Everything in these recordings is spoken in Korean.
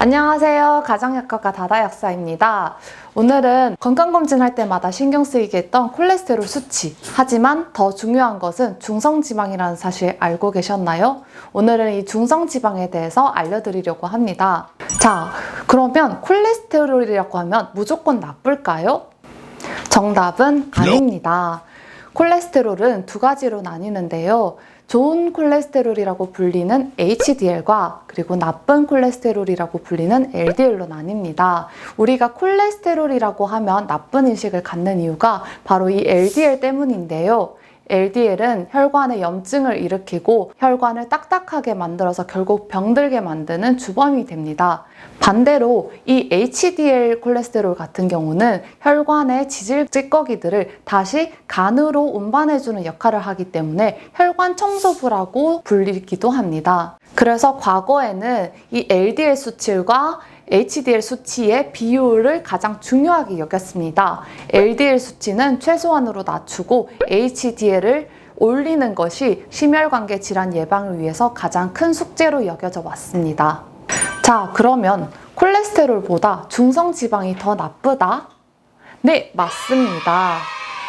안녕하세요. 가정약학과 다다 약사입니다. 오늘은 건강검진 할 때마다 신경 쓰이게 했던 콜레스테롤 수치. 하지만 더 중요한 것은 중성지방이라는 사실 알고 계셨나요? 오늘은 이 중성지방에 대해서 알려드리려고 합니다. 자, 그러면 콜레스테롤이라고 하면 무조건 나쁠까요? 정답은 아닙니다. 콜레스테롤은 두 가지로 나뉘는데요. 좋은 콜레스테롤이라고 불리는 HDL과 그리고 나쁜 콜레스테롤이라고 불리는 LDL로 나뉩니다. 우리가 콜레스테롤이라고 하면 나쁜 인식을 갖는 이유가 바로 이 LDL 때문인데요. LDL은 혈관에 염증을 일으키고 혈관을 딱딱하게 만들어서 결국 병들게 만드는 주범이 됩니다. 반대로 이 HDL 콜레스테롤 같은 경우는 혈관의 지질 찌꺼기들을 다시 간으로 운반해주는 역할을 하기 때문에 혈관 청소부라고 불리기도 합니다. 그래서 과거에는 이 LDL 수치과 HDL 수치의 비율을 가장 중요하게 여겼습니다. LDL 수치는 최소한으로 낮추고 HDL을 올리는 것이 심혈관계 질환 예방을 위해서 가장 큰 숙제로 여겨져 왔습니다. 자, 그러면 콜레스테롤보다 중성지방이 더 나쁘다? 네, 맞습니다.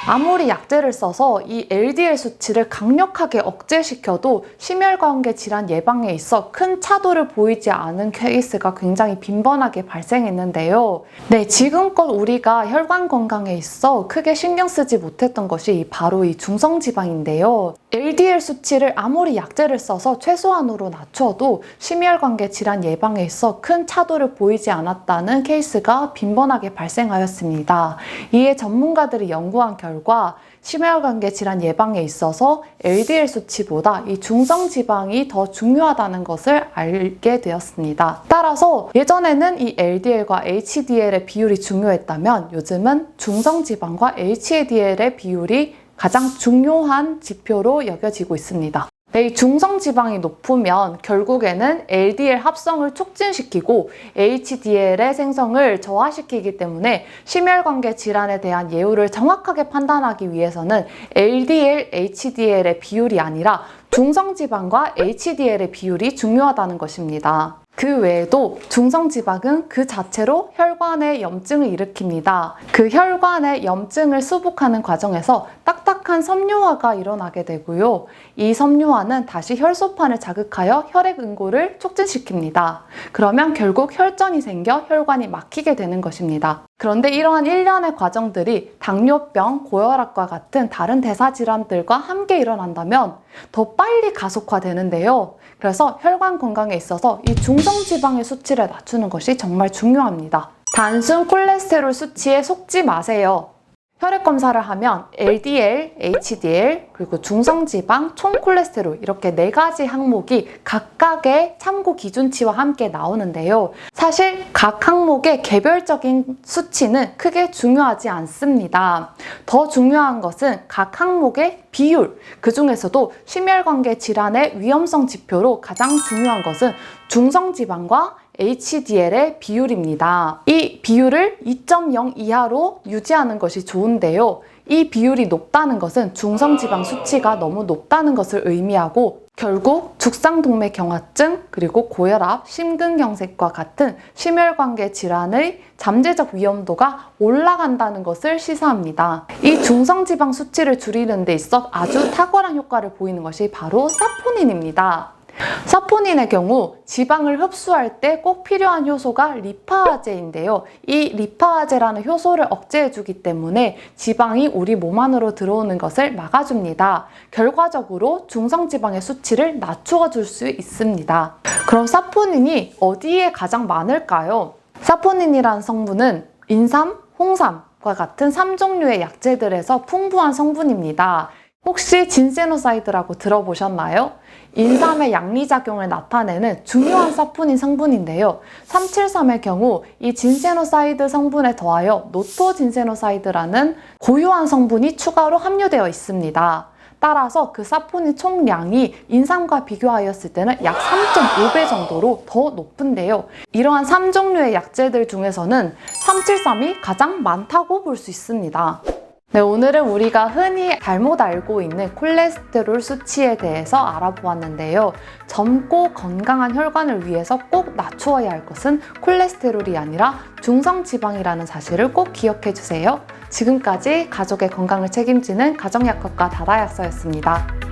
아무리 약제를 써서 이 LDL 수치를 강력하게 억제시켜도 심혈관계 질환 예방에 있어 큰 차도를 보이지 않은 케이스가 굉장히 빈번하게 발생했는데요. 네, 지금껏 우리가 혈관 건강에 있어 크게 신경 쓰지 못했던 것이 바로 이 중성지방인데요. LDL 수치를 아무리 약제를 써서 최소한으로 낮춰도 심혈관계 질환 예방에 있어 큰 차도를 보이지 않았다는 케이스가 빈번하게 발생하였습니다. 이에 전문가들이 연구한 결과 심혈관계 질환 예방에 있어서 LDL 수치보다 이 중성지방이 더 중요하다는 것을 알게 되었습니다. 따라서 예전에는 이 LDL과 HDL의 비율이 중요했다면 요즘은 중성지방과 HDL의 비율이 가장 중요한 지표로 여겨지고 있습니다. 이 중성지방이 높으면 결국에는 LDL 합성을 촉진시키고 HDL의 생성을 저하시키기 때문에 심혈관계 질환에 대한 예후를 정확하게 판단하기 위해서는 LDL, HDL의 비율이 아니라 중성지방과 HDL의 비율이 중요하다는 것입니다. 그 외에도 중성지방은 그 자체로 혈관에 염증을 일으킵니다. 그 혈관의 염증을 수복하는 과정에서 딱딱한 섬유화가 일어나게 되고요. 이 섬유화는 다시 혈소판을 자극하여 혈액 응고를 촉진시킵니다. 그러면 결국 혈전이 생겨 혈관이 막히게 되는 것입니다. 그런데 이러한 일련의 과정들이 당뇨병, 고혈압과 같은 다른 대사질환들과 함께 일어난다면 더 빨리 가속화되는데요. 그래서 혈관 건강에 있어서 이 중성지방의 수치를 낮추는 것이 정말 중요합니다. 단순 콜레스테롤 수치에 속지 마세요. 혈액 검사를 하면 LDL, HDL, 그리고 중성지방, 총콜레스테롤 이렇게 4가지 항목이 각각의 참고 기준치와 함께 나오는데요. 사실 각 항목의 개별적인 수치는 크게 중요하지 않습니다. 더 중요한 것은 각 항목의 비율, 그 중에서도 심혈관계 질환의 위험성 지표로 가장 중요한 것은 중성지방과 HDL의 비율입니다. 이 비율을 2.0 이하로 유지하는 것이 좋은데요. 이 비율이 높다는 것은 중성지방 수치가 너무 높다는 것을 의미하고 결국 죽상동맥경화증, 그리고 고혈압, 심근경색과 같은 심혈관계 질환의 잠재적 위험도가 올라간다는 것을 시사합니다. 이 중성지방 수치를 줄이는 데 있어 아주 탁월한 효과를 보이는 것이 바로 사포닌입니다. 사포닌의 경우 지방을 흡수할 때 꼭 필요한 효소가 리파아제인데요. 이 리파아제라는 효소를 억제해주기 때문에 지방이 우리 몸 안으로 들어오는 것을 막아줍니다. 결과적으로 중성지방의 수치를 낮추어줄 수 있습니다. 그럼 사포닌이 어디에 가장 많을까요? 사포닌이라는 성분은 인삼, 홍삼과 같은 3종류의 약재들에서 풍부한 성분입니다. 혹시 진세노사이드라고 들어보셨나요? 인삼의 양리작용을 나타내는 중요한 사포닌 성분인데요. 373의 경우 이 진세노사이드 성분에 더하여 노토진세노사이드라는 고유한 성분이 추가로 함유되어 있습니다. 따라서 그 사포닌 총량이 인삼과 비교하였을 때는 약 3.5배 정도로 더 높은데요. 이러한 3종류의 약재들 중에서는 373이 가장 많다고 볼 수 있습니다. 네, 오늘은 우리가 흔히 잘못 알고 있는 콜레스테롤 수치에 대해서 알아보았는데요. 젊고 건강한 혈관을 위해서 꼭 낮추어야 할 것은 콜레스테롤이 아니라 중성지방이라는 사실을 꼭 기억해 주세요. 지금까지 가족의 건강을 책임지는 가정약학과 다다약서였습니다.